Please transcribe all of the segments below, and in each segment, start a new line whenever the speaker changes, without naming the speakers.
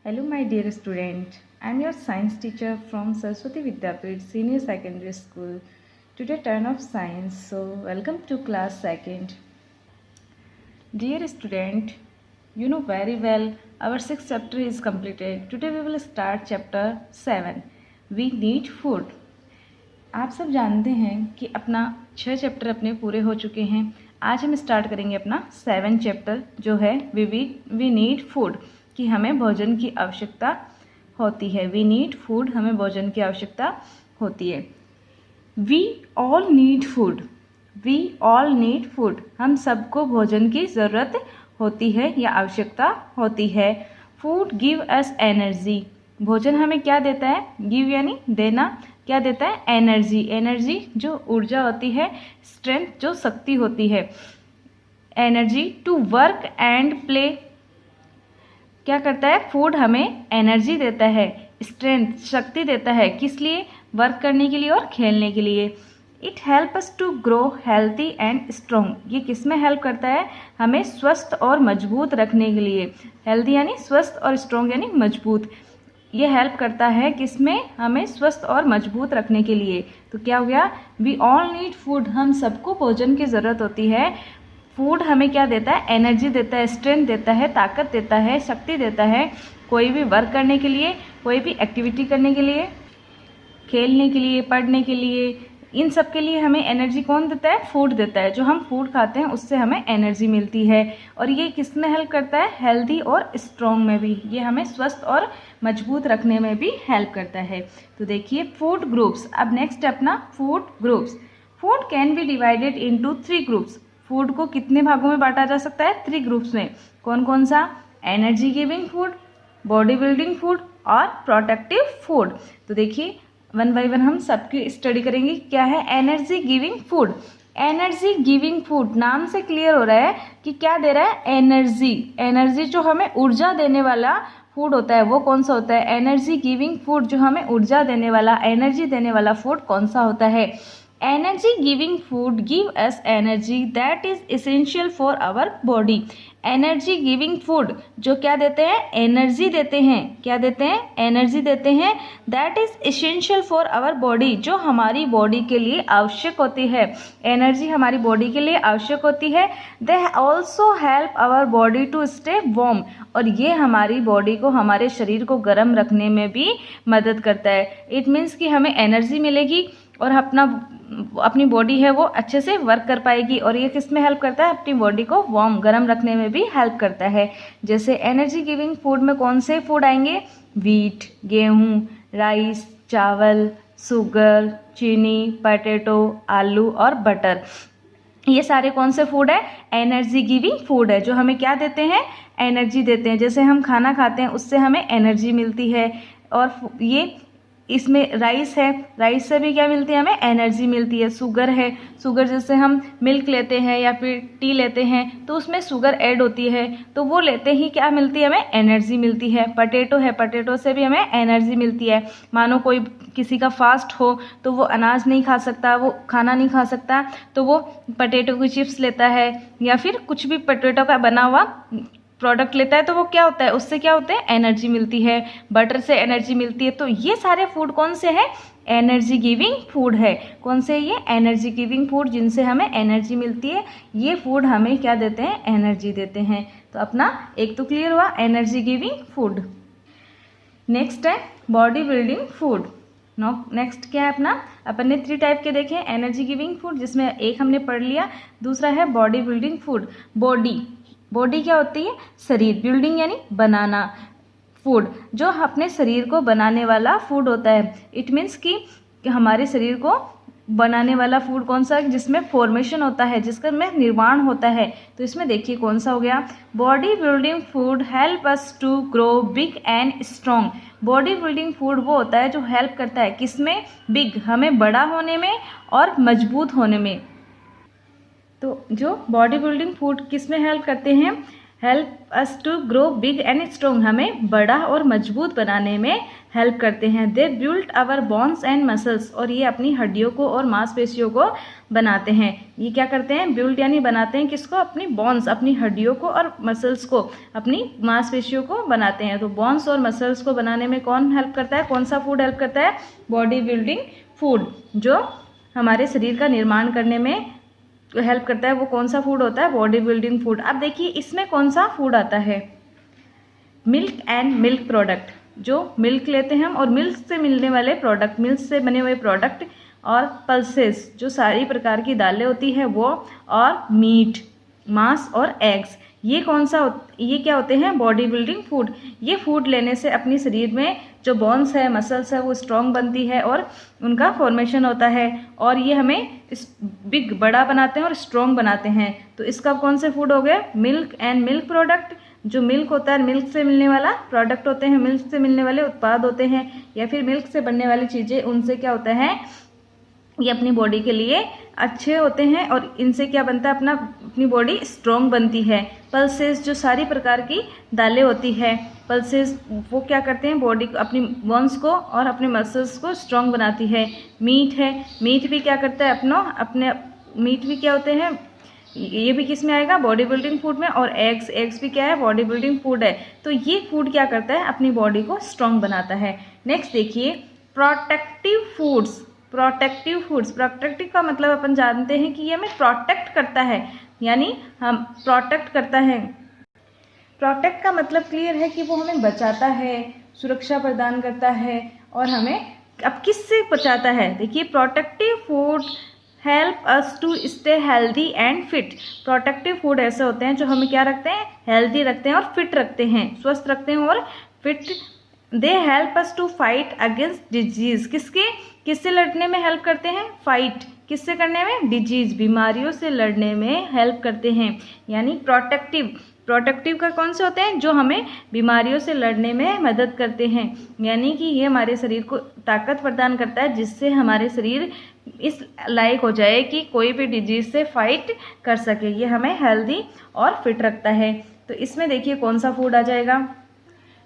Hello, my dear student. I am your science teacher from Saraswati Vidyapit Senior Secondary School. Today, turn of science. So, welcome to class second. Dear student, you know very well our sixth chapter is completed. Today, we will start chapter 7. We need food. आप सब जानते हैं कि अपना 6 chapter अपने पूरे हो चुके हैं। आज हम स्टार्ट करेंगे अपना 7 चैप्टर जो है वी नीड फूड, कि हमें भोजन की आवश्यकता होती है। वी नीड फूड, हमें भोजन की आवश्यकता होती है। We all need food, we all need food, हम सबको भोजन की ज़रूरत होती है या आवश्यकता होती है। फूड गिव अस एनर्जी, भोजन हमें क्या देता है? गिव यानी देना, क्या देता है? एनर्जी, एनर्जी जो ऊर्जा होती है, स्ट्रेंथ जो शक्ति होती है। Energy to work and play, क्या करता है? फूड हमें एनर्जी देता है, स्ट्रेंथ शक्ति देता है, किस लिए? वर्क करने के लिए और खेलने के लिए। It help us to grow healthy and strong, ये किस में हेल्प करता है? हमें स्वस्थ और मजबूत रखने के लिए। हेल्थी यानी स्वस्थ और स्ट्रॉन्ग यानी मजबूत, ये हेल्प करता है किसमें? हमें स्वस्थ और मजबूत रखने के लिए। तो क्या हो गया? वी ऑल नीड फूड, हम सबको भोजन की ज़रूरत होती है। फूड हमें क्या देता है? एनर्जी देता है, स्ट्रेंथ देता है, ताकत देता है, शक्ति देता है, कोई भी वर्क करने के लिए, कोई भी एक्टिविटी करने के लिए, खेलने के लिए, पढ़ने के लिए, इन सब के लिए हमें एनर्जी कौन देता है? फूड देता है। जो हम फूड खाते हैं उससे हमें एनर्जी मिलती है। और ये किस में हेल्प करता है? हेल्दी और स्ट्रॉन्ग में भी, ये हमें स्वस्थ और मजबूत रखने में भी हेल्प करता है। तो देखिए फूड ग्रुप्स, अब नेक्स्ट अपना food groups. Food can be divided into 3 groups, food को कितने भागों में बांटा जा सकता है? 3 ग्रुप्स में। कौन कौन सा? Energy giving food, body building food और प्रोटेक्टिव फूड। तो देखिए वन बाय वन हम सबकी स्टडी करेंगे। क्या है energy giving food? Energy giving food नाम से क्लियर हो रहा है कि क्या दे रहा है? एनर्जी। एनर्जी जो हमें ऊर्जा देने वाला फूड होता है वो कौन सा होता है? एनर्जी गिविंग फूड, जो हमें ऊर्जा देने वाला, एनर्जी देने वाला फूड कौन सा होता है? Energy giving food give us energy that is essential for our body. Energy giving food जो क्या देते हैं? एनर्जी देते हैं। क्या देते हैं? एनर्जी देते हैं। That is essential for our body, जो हमारी बॉडी के लिए आवश्यक होती है। एनर्जी हमारी बॉडी के लिए आवश्यक होती है। They also help our body to stay warm, और ये हमारी बॉडी को, हमारे शरीर को गर्म रखने में भी मदद करता है। इट मीन्स कि हमें एनर्जी मिलेगी और अपनी बॉडी है वो अच्छे से वर्क कर पाएगी। और ये किस में हेल्प करता है? अपनी बॉडी को वार्म, गर्म रखने में भी हेल्प करता है। जैसे एनर्जी गिविंग फूड में कौन से फूड आएंगे? वीट, गेहूँ, राइस, चावल, शुगर, चीनी, पोटैटो, आलू और बटर। ये सारे कौन से फूड है? एनर्जी गिविंग फूड है, जो हमें क्या देते हैं? एनर्जी देते हैं। जैसे हम खाना खाते हैं उससे हमें एनर्जी मिलती है। और ये इसमें राइस है, राइस से भी क्या मिलती है? हमें एनर्जी मिलती है। शुगर है, शुगर जैसे हम मिल्क लेते हैं या फिर टी लेते हैं तो उसमें शुगर ऐड होती है, तो वो लेते ही क्या मिलती है? हमें एनर्जी मिलती है। पोटैटो है, पोटैटो से भी हमें एनर्जी मिलती है। मानो कोई किसी का फास्ट हो तो वो अनाज नहीं खा सकता, वो खाना नहीं खा सकता, तो वो पोटैटो की चिप्स लेता है या फिर कुछ भी पोटैटो का बना हुआ प्रोडक्ट लेता है, तो वो क्या होता है? उससे क्या होता है? एनर्जी मिलती है। बटर से एनर्जी मिलती है। तो ये सारे फूड कौन से हैं? एनर्जी गिविंग फूड है। कौन से? ये एनर्जी गिविंग फूड, जिनसे हमें एनर्जी मिलती है। ये फूड हमें क्या देते हैं? एनर्जी देते हैं। तो अपना एक तो क्लियर हुआ, एनर्जी गिविंग फूड। नेक्स्ट है बॉडी बिल्डिंग फूड। नेक्स्ट क्या है अपना? अपन ने 3 टाइप के देखे, एनर्जी गिविंग फूड जिसमें एक हमने पढ़ लिया, दूसरा है बॉडी बिल्डिंग फूड। बॉडी क्या होती है? शरीर। बिल्डिंग यानी बनाना, फूड जो अपने शरीर को बनाने वाला फूड होता है। इट मीन्स कि हमारे शरीर को बनाने वाला फूड कौन सा है? जिसमें फॉर्मेशन होता है, जिसका में निर्माण होता है। तो इसमें देखिए कौन सा हो गया? Body building food help us to grow big and strong. Body building food वो होता है जो हेल्प करता है किसमें? बिग, हमें बड़ा होने में और मजबूत होने में। तो जो बॉडी बिल्डिंग फूड किस में हेल्प करते हैं? Help us to grow big and strong, हमें बड़ा और मजबूत बनाने में हेल्प करते हैं। They build our bones and muscles, और ये अपनी हड्डियों को और मांसपेशियों को बनाते हैं। ये क्या करते हैं, बिल्ड यानी बनाते हैं किसको, अपनी बोन्स, अपनी हड्डियों को, और मसल्स को, अपनी मांसपेशियों को बनाते हैं। तो बोन्स और मसल्स को बनाने में कौन हेल्प करता है, कौन सा फूड हेल्प करता है, बॉडी बिल्डिंग फूड, जो हमारे शरीर का निर्माण करने में हेल्प करता है। वो कौन सा फूड होता है, बॉडी बिल्डिंग फूड। अब देखिए इसमें कौन सा फूड आता है, मिल्क एंड मिल्क प्रोडक्ट, जो मिल्क लेते हैं हम, और मिल्क से मिलने वाले प्रोडक्ट, मिल्क से बने हुए प्रोडक्ट, और पल्सेस, जो सारी प्रकार की दालें होती है वो, और मीट, मांस और एग्स, ये कौन सा, ये क्या होते हैं, बॉडी बिल्डिंग फूड। ये फूड लेने से अपनी शरीर में जो बोन्स है, मसल्स है, वो स्ट्रॉन्ग बनती है और उनका फॉर्मेशन होता है, और ये हमें बिग, बड़ा बनाते हैं और स्ट्रॉन्ग बनाते हैं। तो इसका कौन से फूड हो गए, मिल्क एंड मिल्क प्रोडक्ट। जो मिल्क होता है, मिल्क से मिलने वाला प्रोडक्ट होते हैं, मिल्क से मिलने वाले उत्पाद होते हैं, या फिर मिल्क से बनने वाली चीज़ें, उनसे क्या होता है, ये अपनी बॉडी के लिए अच्छे होते हैं, और इनसे क्या बनता है, अपनी बॉडी स्ट्रॉन्ग बनती है। पल्सेस, जो सारी प्रकार की दालें होती है, पल्सेस वो क्या करते हैं, बॉडी को, अपनी बोन्स को और अपने मसल्स को स्ट्रॉन्ग बनाती है। मीट है, मीट भी क्या करता है, अपने मीट भी क्या होते हैं, ये भी किस में आएगा, बॉडी बिल्डिंग फूड में। और एग्स, एग्स भी क्या है, बॉडी बिल्डिंग फूड है। तो ये फूड क्या करता है, अपनी बॉडी को स्ट्रॉन्ग बनाता है। नेक्स्ट देखिए, protective foods. Protective foods, protective का मतलब अपन जानते हैं कि ये हमें प्रोटेक्ट करता है, यानी हम प्रोटेक्ट करता है। प्रोटेक्ट का मतलब क्लियर है कि वो हमें बचाता है, सुरक्षा प्रदान करता है, और हमें अब किससे बचाता है, देखिए, protective food help us to stay healthy and fit. Protective food ऐसे होते हैं जो हमें क्या रखते हैं, हेल्दी रखते हैं और फिट रखते हैं, स्वस्थ रखते हैं और fit. They help us to fight against disease, किससे लड़ने में हेल्प करते हैं, फाइट, किससे करने में, डिजीज, बीमारियों से लड़ने में हेल्प करते हैं। यानी प्रोटेक्टिव का कौन से होते हैं, जो हमें बीमारियों से लड़ने में मदद करते हैं। यानी कि ये हमारे शरीर को ताकत प्रदान करता है, जिससे हमारे शरीर इस लायक हो जाए कि कोई भी डिजीज से फाइट कर सके। ये हमें हेल्दी और फिट रखता है। तो इसमें देखिए कौन सा फूड आ जाएगा,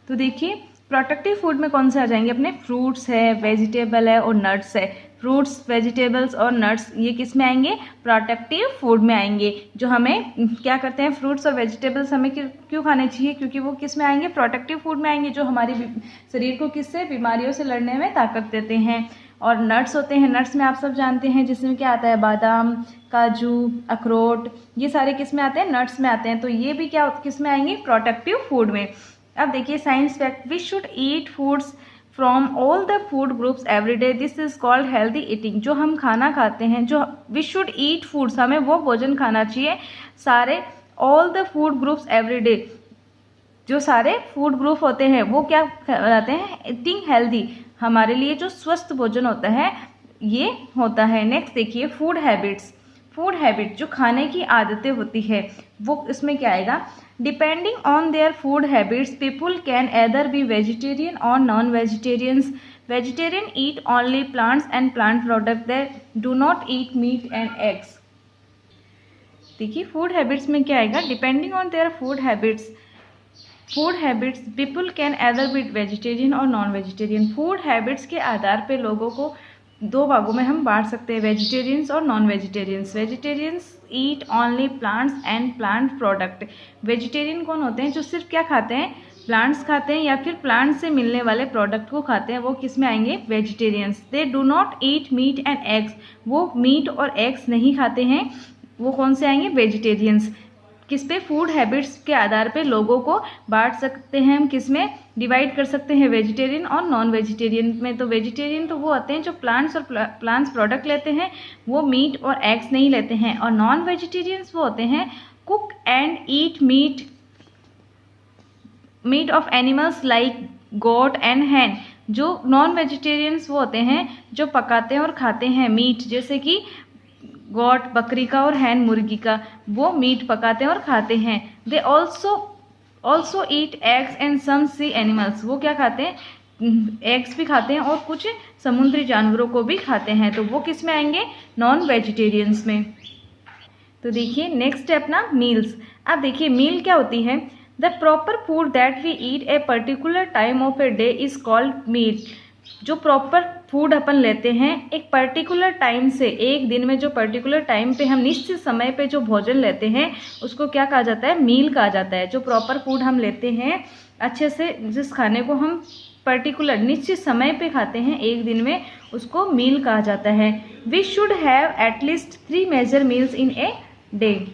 तो देखिए प्रोटेक्टिव फूड में कौन से आ जाएंगे, अपने फ्रूट्स है, वेजिटेबल है और नट्स है। फ्रूट्स, वेजिटेबल्स और नट्स ये किस में आएंगे, प्रोटेक्टिव फूड में आएंगे। जो हमें क्या करते हैं, फ्रूट्स और वेजिटेबल्स हमें क्यों खाने चाहिए, क्योंकि वो किस में आएंगे, प्रोटेक्टिव फूड में आएंगे, जो हमारी शरीर को किससे, बीमारियों से लड़ने में ताकत देते हैं। और नट्स होते हैं, नट्स में आप सब जानते हैं, जिसमें क्या आता है, बादाम, काजू, अखरोट, ये सारे किस में आते हैं, नट्स में आते हैं। तो ये भी क्या किस में आएंगे, प्रोटेक्टिव फूड में। अब देखिए science fact, we should eat foods from all the food groups every day, this is called healthy eating. जो हम खाना खाते हैं, जो वी शुड ईट फूड्स, हमें वो भोजन खाना चाहिए सारे, all the food groups every day, जो सारे फूड ग्रुप होते हैं वो क्या कहलाते हैं, ईटिंग हेल्दी, हमारे लिए जो स्वस्थ भोजन होता है ये होता है। नेक्स्ट देखिए, फूड हैबिट्स। फूड हैबिट, जो खाने की आदतें होती है, वो इसमें क्या आएगा, depending on their food habits people can either be vegetarian और non vegetarians. Vegetarian eat only plants and plant product, they do not eat meat and eggs. देखिए फूड हैबिट्स में क्या आएगा, depending on their food habits people can either be vegetarian और non vegetarian. Food habits के आधार पे लोगों को दो भागों में हम बांट सकते हैं, वेजिटेरियंस और non vegetarians. Vegetarians eat only plants and plant product. Vegetarian कौन होते हैं, जो सिर्फ क्या खाते हैं, प्लांट्स खाते हैं या फिर प्लांट से मिलने वाले प्रोडक्ट को खाते हैं, वो किस में आएंगे, vegetarians. They do not eat meat and eggs, वो मीट और एग्स नहीं खाते हैं, वो कौन से आएंगे, वेजिटेरियंस। किस पे, फूड हैबिट्स के आधार पे लोगों को बांट सकते हैं हम, किस में डिवाइड कर सकते हैं, वेजिटेरियन और नॉन वेजिटेरियन में। तो वेजिटेरियन तो वो होते हैं जो प्लांट्स और प्लांट्स प्रोडक्ट लेते हैं, वो मीट और एग्स नहीं लेते हैं। और नॉन वेजिटेरियंस वो होते हैं cook and eat meat of animals like goat and hen. जो नॉन वेजिटेरियंस वो होते हैं जो पकाते हैं और खाते हैं मीट, जैसे कि गॉट बकरी का और हैन मुर्गी का, वो मीट पकाते हैं और खाते हैं। They also eat eggs and some sea animals, वो क्या खाते हैं, एग्स भी खाते हैं और कुछ समुद्री जानवरों को भी खाते हैं। तो वो किस में आएंगे, नॉन वेजिटेरियंस में। तो देखिए नेक्स्ट है अपना मील्स। अब देखिए मील क्या होती है, the proper food that we eat a particular time of a day is called meal. जो प्रॉपर फूड अपन लेते हैं एक पर्टिकुलर टाइम से, एक दिन में जो पर्टिकुलर टाइम पे हम निश्चित समय पे जो भोजन लेते हैं उसको क्या कहा जाता है, मील कहा जाता है। जो प्रॉपर फूड हम लेते हैं अच्छे से, जिस खाने को हम पर्टिकुलर निश्चित समय पे खाते हैं एक दिन में, उसको मील कहा जाता है। We should have at least 3 major meals in a day.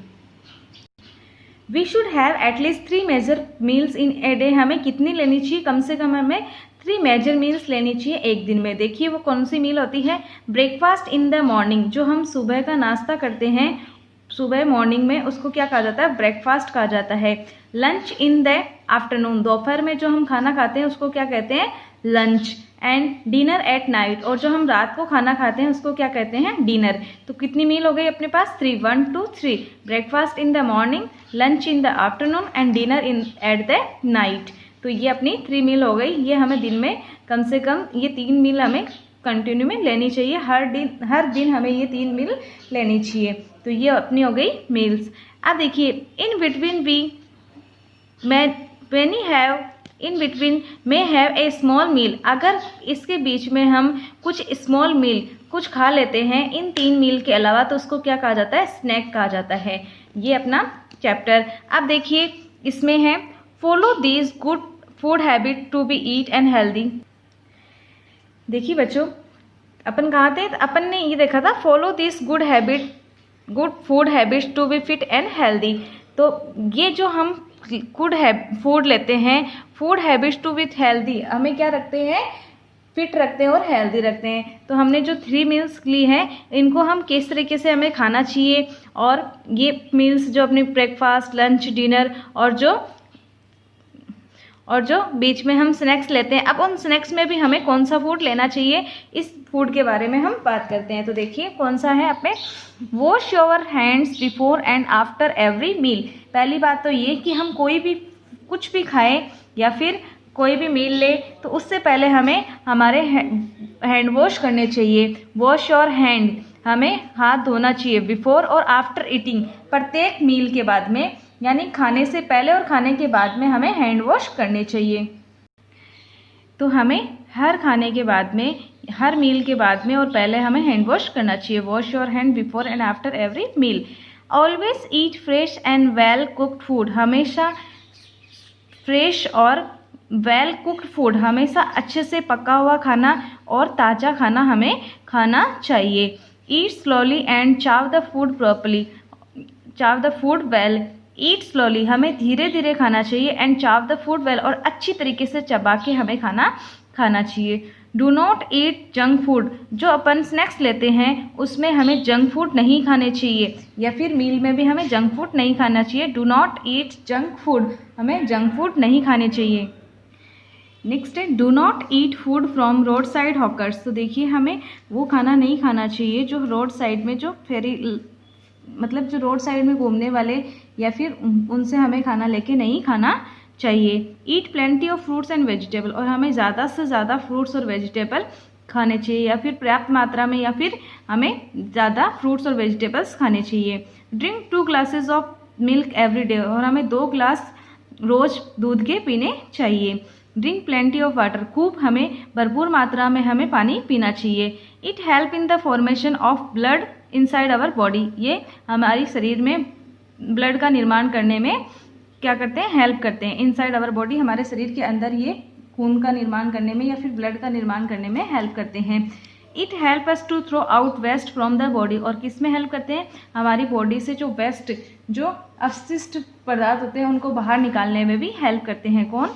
We should have at least 3 major meals in a day. हमें कितनी लेनी चाहिए, कम से कम हमें 3 मेजर मील्स लेनी चाहिए एक दिन में। देखिए वो कौन सी मील होती है, ब्रेकफास्ट इन द मॉर्निंग। जो हम सुबह का नाश्ता करते हैं सुबह मॉर्निंग में, उसको क्या कहा जाता है, ब्रेकफास्ट कहा जाता है। लंच इन द आफ्टरनून, दोपहर में जो हम खाना खाते हैं उसको क्या कहते हैं, lunch. And dinner at night, और जो हम रात को खाना खाते हैं उसको क्या कहते हैं, डिनर। तो कितनी मील हो गई अपने पास, 3, 1 2 3। Breakfast in the morning, lunch in the afternoon and dinner in at the night. तो ये अपनी 3 मील हो गई। ये हमें दिन में कम से कम ये 3 मील हमें कंटिन्यू में लेनी चाहिए। हर दिन हमें ये 3 मील लेनी चाहिए। तो ये अपनी हो गई मील्स। अब देखिए in between may have a small meal. अगर इसके बीच में हम कुछ स्मॉल मील कुछ खा लेते हैं इन 3 मील के अलावा, तो उसको क्या कहा जाता है, स्नैक कहा जाता है। ये अपना चैप्टर। अब देखिए इसमें है follow these good food habit to be eat and healthy. देखिए बच्चों अपन कहाँ थे, अपन ने ये देखा था follow this good food habits to be fit and healthy. तो ये जो हम गुड फूड लेते हैं, food habits to with healthy, हमें क्या रखते हैं, फिट रखते हैं और हेल्दी रखते हैं। तो हमने जो 3 मील्स ली हैं इनको हम किस तरीके से हमें खाना चाहिए, और ये मील्स जो अपनी ब्रेकफास्ट, लंच, डिनर और जो बीच में हम स्नैक्स लेते हैं, अब उन स्नैक्स में भी हमें कौन सा फूड लेना चाहिए, इस फूड के बारे में हम बात करते हैं। तो देखिए कौन सा है अपने, wash your hands before and after every meal. पहली बात तो ये कि हम कोई भी कुछ भी खाएं या फिर कोई भी मील ले तो उससे पहले हमें हमारे हैंड वॉश करने चाहिए। वॉश योर हैंड, हमें हाथ धोना चाहिए बिफोर और आफ्टर ईटिंग, प्रत्येक मील के बाद में, यानी खाने से पहले और खाने के बाद में हमें हैंड वॉश करने चाहिए। तो हमें हर खाने के बाद में, हर मील के बाद में और पहले हमें हैंड वॉश करना चाहिए। Wash your hand before and after every meal. Always eat fresh and well cooked food. हमेशा फ्रेश और वेल कुक्ड फूड, हमेशा अच्छे से पका हुआ खाना और ताज़ा खाना हमें खाना चाहिए। ईट स्लोली एंड चाव द फूड प्रॉपरली, चाव the food well. Eat slowly, हमें धीरे धीरे खाना चाहिए, एंड चाव द फूड वेल, और अच्छी तरीके से चबा के हमें खाना चाहिए। Do not eat junk food, जो अपन स्नैक्स लेते हैं उसमें हमें जंक फूड नहीं खाने चाहिए, या फिर मील में भी हमें जंक फूड नहीं खाना चाहिए। Do not eat junk food, हमें जंक फूड नहीं खाने चाहिए। नेक्स्ट है do not eat food from road side hawkers. तो देखिए हमें वो खाना नहीं खाना चाहिए जो रोड साइड में, जो मतलब जो रोड साइड में घूमने वाले, या फिर उनसे हमें खाना लेके नहीं खाना चाहिए। Eat plenty of fruits and vegetable, और हमें ज़्यादा से ज़्यादा फ्रूट्स और वेजिटेबल खाने चाहिए, या फिर पर्याप्त मात्रा में, या फिर हमें ज़्यादा फ्रूट्स और वेजिटेबल्स खाने चाहिए। Drink 2 glasses of milk every day, और हमें 2 ग्लास रोज़ दूध के पीने चाहिए। ड्रिंक प्लेंटी ऑफ वाटर, खूब हमें भरपूर मात्रा में हमें पानी पीना चाहिए। It help in the formation of blood inside our body, ये हमारी शरीर में ब्लड का निर्माण करने में क्या करते हैं, हेल्प करते हैं। इनसाइड आवर बॉडी, हमारे शरीर के अंदर ये खून का निर्माण करने में या फिर ब्लड का निर्माण करने में हेल्प करते हैं। It help us to throw out waste from the body, और किस में हेल्प करते हैं, हमारी बॉडी से जो वेस्ट, जो अपशिष्ट पदार्थ होते हैं उनको बाहर निकालने में भी हेल्प करते हैं। कौन,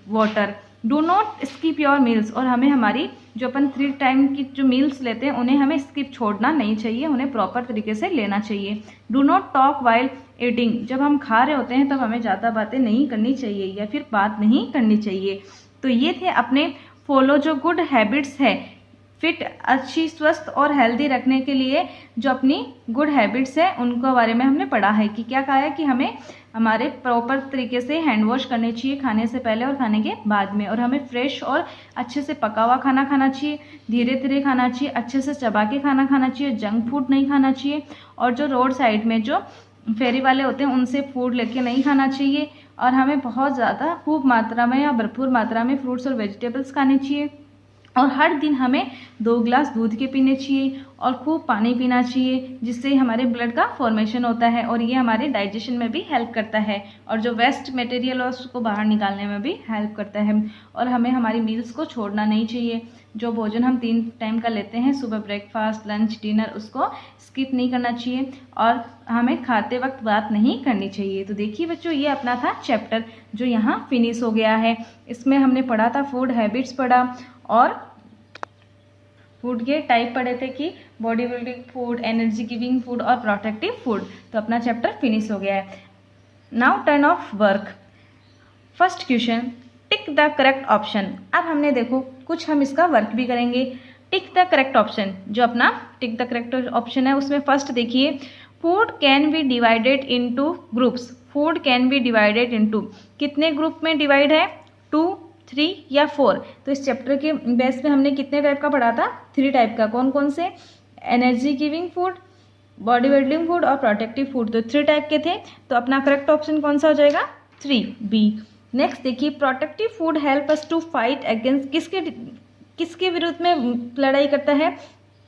water. Do not skip your meals, और हमें हमारी जो अपन 3 टाइम की जो मील्स लेते हैं उन्हें हमें स्किप छोड़ना नहीं चाहिए, उन्हें प्रॉपर तरीके से लेना चाहिए। Do not talk while eating, जब हम खा रहे होते हैं तब हमें ज़्यादा बातें नहीं करनी चाहिए या फिर बात नहीं करनी चाहिए। तो ये थे अपने फॉलो जो गुड हैबिट्स है, फिट, अच्छी, स्वस्थ और हेल्दी रखने के लिए जो अपनी गुड हैबिट्स है उनके बारे में हमने पढ़ा है कि क्या कहा है कि हमें हमारे प्रॉपर तरीके से हैंड वॉश करने चाहिए खाने से पहले और खाने के बाद में। और हमें फ्रेश और अच्छे से पका हुआ खाना खाना चाहिए, धीरे धीरे खाना चाहिए, अच्छे से चबा के खाना खाना चाहिए, जंक फूड नहीं खाना चाहिए। और जो रोड साइड में जो फेरी वाले होते हैं उनसे फूड लेके नहीं खाना चाहिए। और हमें बहुत ज़्यादा खूब मात्रा में या भरपूर मात्रा में फ्रूट्स और वेजिटेबल्स खाने चाहिए। और हर दिन हमें 2 ग्लास दूध के पीने चाहिए और खूब पानी पीना चाहिए, जिससे हमारे ब्लड का फॉर्मेशन होता है और ये हमारे डाइजेशन में भी हेल्प करता है और जो वेस्ट मटेरियल है उसको बाहर निकालने में भी हेल्प करता है। और हमें हमारी मील्स को छोड़ना नहीं चाहिए। जो भोजन हम 3 टाइम का लेते हैं, सुबह ब्रेकफास्ट, लंच, डिनर, उसको स्किप नहीं करना चाहिए और हमें खाते वक्त बात नहीं करनी चाहिए। तो देखिए बच्चों, ये अपना था चैप्टर जो यहाँ फिनिश हो गया है। इसमें हमने पढ़ा था फूड हैबिट्स पढ़ा और फूड के टाइप पढ़े थे कि body building food, energy giving food और प्रोटेक्टिव फूड। तो अपना चैप्टर फिनिश हो गया है। Now turn off work. First question, tick the correct option. अब हमने देखो कुछ हम इसका वर्क भी करेंगे। टिक द करेक्ट ऑप्शन, जो अपना टिक द करेक्ट ऑप्शन है उसमें फर्स्ट देखिए, food can be divided into groups. Food can be divided into, कितने ग्रुप में डिवाइड है? 2, 3 या 4। तो इस चैप्टर के बेस पे हमने कितने टाइप का पढ़ा था? 3 टाइप का। कौन कौन से? Energy giving food, body building food और प्रोटेक्टिव फूड। तो 3 टाइप के थे। तो अपना करेक्ट ऑप्शन कौन सा हो जाएगा? 3, बी। नेक्स्ट देखिए, protective food help us to fight against, किसके विरुद्ध में लड़ाई करता है?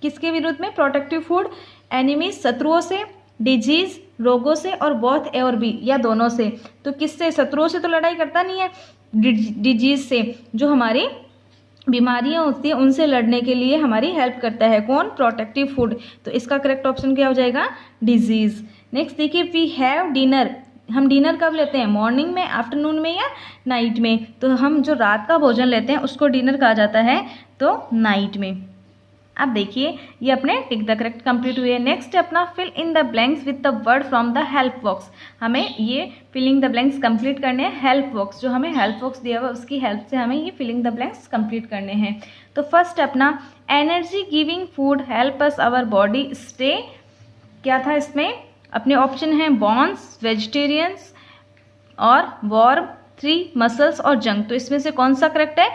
किसके विरुद्ध में? प्रोटेक्टिव फूड एनिमीज, शत्रुओं से, डिजीज, रोगों से, और बोथ ए और बी, या दोनों से। तो किससे? शत्रुओं से तो लड़ाई करता नहीं है, डिजीज से, जो हमारी बीमारियां होती हैं उनसे लड़ने के लिए हमारी हेल्प करता है। कौन? Protective food. तो इसका करेक्ट ऑप्शन क्या हो जाएगा? डिजीज। नेक्स्ट देखिए, वी हैव डिनर। हम डिनर कब लेते हैं? मॉर्निंग में, आफ्टरनून में या नाइट में? तो हम जो रात का भोजन लेते हैं उसको डिनर कहा जाता है, तो नाइट में। अब देखिए ये अपने टिक द करेक्ट कंप्लीट हुए। नेक्स्ट अपना fill in the blanks with the word from the help box. हमें ये फिलिंग द ब्लैंक्स कंप्लीट करने हैं। हेल्प बॉक्स, जो हमें हेल्प बॉक्स दिया हुआ उसकी हेल्प से हमें ये फिलिंग द ब्लैंक्स कंप्लीट करने हैं। तो फर्स्ट अपना energy giving food help us our body stay, क्या था इसमें? अपने ऑप्शन हैं बॉन्स, वेजिटेरियंस और वॉर्म, 3 मसल्स और जंक। तो इसमें से कौन सा करेक्ट है?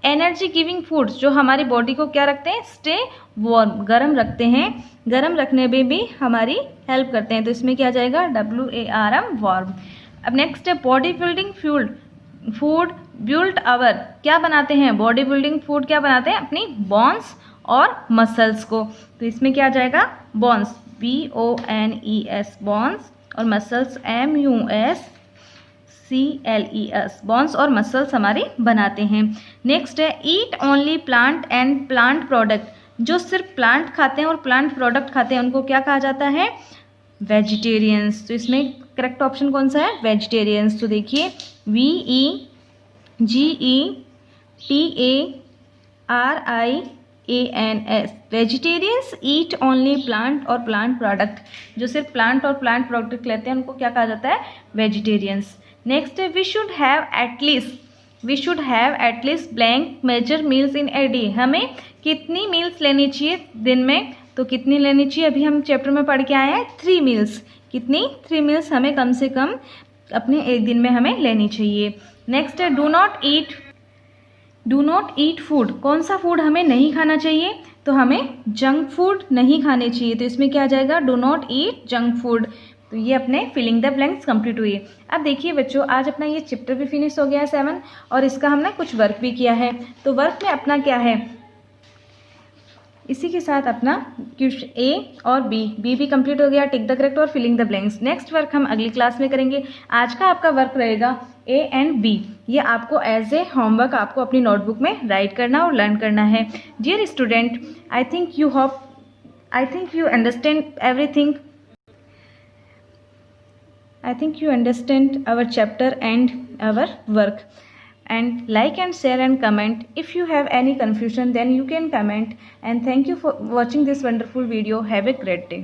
एनर्जी गिविंग फूड्स जो हमारी बॉडी को क्या रखते हैं? स्टे वार्म, गर्म रखते हैं। गर्म रखने में भी हमारी हेल्प करते हैं। तो इसमें क्या जाएगा? WARM, warm. अब नेक्स्ट है body building food build our, क्या बनाते हैं? बॉडी बिल्डिंग फूड क्या बनाते हैं? अपनी बोन्स और मसल्स को। तो इसमें क्या जाएगा? बोन्स, BONES, बोन्स, और मसल्स MUSCLES, बोन्स और मसल्स हमारे बनाते हैं। नेक्स्ट है eat only plant and plant product, जो सिर्फ प्लांट खाते हैं और प्लांट प्रोडक्ट खाते हैं उनको क्या कहा जाता है? वेजिटेरियंस। तो इसमें करेक्ट ऑप्शन कौन सा है? वेजिटेरियंस। तो देखिए VEGETARIANS, vegetarians eat only plant और प्लांट प्रोडक्ट, जो सिर्फ प्लांट और प्लांट प्रोडक्ट लेते हैं उनको क्या कहा जाता है? वेजिटेरियंस। नेक्स्ट है we should have at least blank major meals in a day. हमें कितनी मील्स लेनी चाहिए दिन में? तो कितनी लेनी चाहिए? अभी हम चैप्टर में पढ़ के आए हैं 3 मील्स। कितनी? 3 मील्स हमें कम से कम अपने एक दिन में हमें लेनी चाहिए। नेक्स्ट है डू नॉट ईट फूड, कौन सा फूड हमें नहीं खाना चाहिए? तो हमें जंक फूड नहीं खाने चाहिए। तो इसमें क्या आ जाएगा? Do not eat junk food. तो ये अपने फिलिंग द ब्लैंक्स कंप्लीट हुई है। अब देखिए बच्चों, आज अपना ये चैप्टर भी फिनिश हो गया है 7, और इसका हमने कुछ वर्क भी किया है। तो वर्क में अपना क्या है? इसी के साथ अपना क्वेश्चन A और B भी कंप्लीट हो गया, टिक द करेक्ट और filling the blanks. Next work हम अगली क्लास में करेंगे। आज का आपका वर्क रहेगा A एंड B। ये आपको एज ए होमवर्क आपको अपनी नोटबुक में राइट करना और लर्न करना है। Dear student, I think you understand everything. I think you understand our chapter and our work, and like and share and comment. If you have any confusion then you can comment, and thank you for watching this wonderful video. Have a great day.